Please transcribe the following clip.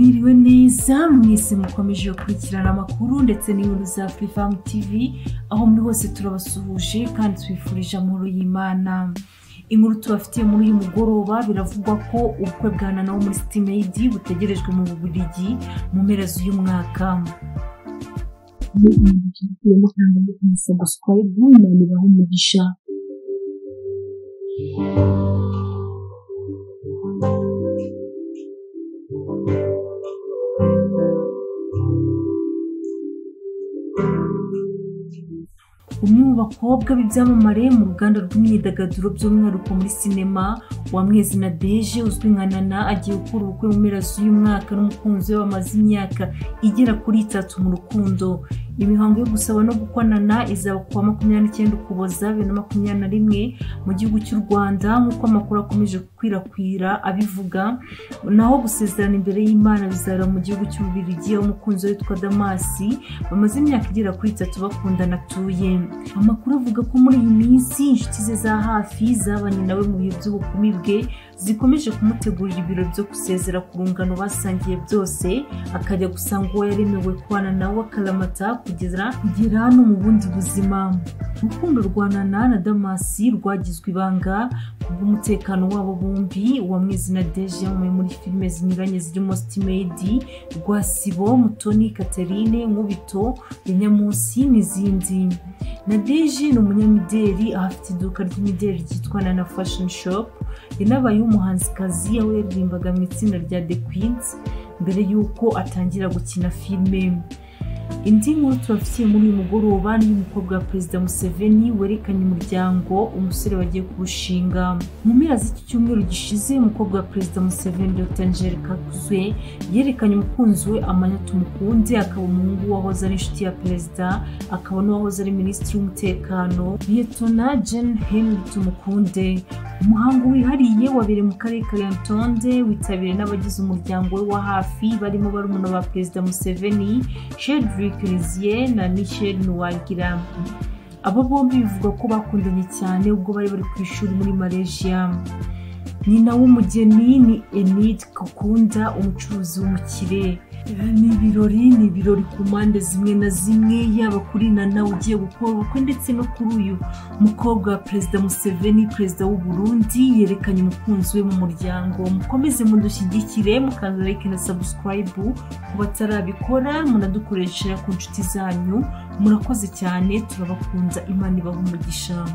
Mwiriwe neza mwese mukomeje gukurikirana amakuru ndetse n'inkuru za Afrifame TV aho muri hose turabasuhuje kandi twifurije amahoro y'Imana. Inkuru tubafitiye muri uyu mugoroba biravugwa ko ubukwe bwa Nana wo muri City Maid butegerejwe mu Bubiligi mu mpera z'uyu mwaka. Subscribe n'imana umugisha. Umwe mu bakobwa b'ibyamamare mu ruganda rw'imyidagaduro by'umwihariko muri sinema wa Mwezi Nadege uzwi nka Nana agiye gukora ubukwe mu mpera z'uyu mwaka n'umukunzi we bamaze imyaka igera kuri 3 mu rukundo. Imihango yo gusaba no gukwa Nana izaba kuwa 29 Ukuboza 2021 mu gihugu cy'u Rwanda nk'uko amakuru akomeje gukwirakwira abivuga, naho gusezerana imbere y'Imana bizara mu gihugu cy'Ububiligi aho umukunzi we witwa Damasi bamaze imyaka igera kuri 3 bakundana atuye. Amakuru avuga ko muri iyi minsi inshuti ze za hafi zabanye nawe mu bihe by'ubukumi bwe zikomeje kumutegurira ibiro byo gusezera ku rungano basangiye byose, akajya gusanga uwo yaremewe kubana nawe akaramata kugera no mu bundi buzima. Urukundo rwa Nana na Damasi rwagizwe ibanga kubw'umutekano wabo bombi. Wa Mwezi Nadege muri filime zinyuranye zirimo City Maid, Rwasibo, Mutoni, Catherine, Nkubito, Nyamunsi n'izindi. Nadege ni umunyamideli afite iduka ry'imideli ryitwa Nana Fashion Shop. Yanabaye umuhanzikazi aho yaririmbaga mu itsinda rya The Queens mbere y'uko atangira gukina filime. Indi nkuru tubafitiye muri uyu mugoroba ni umukobwa wa Perezida Museveni werekanye umuryango umusore bagiye kurushinga. Mu mpera z'iki cyumweru gishize umukobwa wa Perezida Museveni Dr. Angelica Kuzwe yerekanye umukunzi we Amanya Tumukunde, akaba umuhungu wahoze ari inshuti ya Perezida, akaba n'uwahoze ari Minisitiri w'Umutekano Lieutenant Gen Henry Tumukunde. Umuhango wihariye wabereye mu karere ka Lyantonde witabiriwe n'abagize umuryango we wa hafi barimo barumuna ba Perezida Museveni, Cedric Lizier na Michel Nwagira. Abo bombi bivuga ko bakundanye cyane ubwo bari ku ishuri muri Malaysia. Nyina w'umugeni ni Enid Kokunda, umucuruzi w'umukire. Ni ibirori ku mpande zimwe na zimwe, yaba kuri Nana ugiye gukora ubukwe ndetse no kuri uyu mukobwa wa Perezida Museveni, Perezida w'u Burundi, yerekanye umukunzi we mu muryango. Mukomeze mudushyigikire mukanze like na subscribe ku batarabikora, munadukoresha ku nshuti zanyu. Murakoze cyane, turabakunda, Imana ibahe umugisha.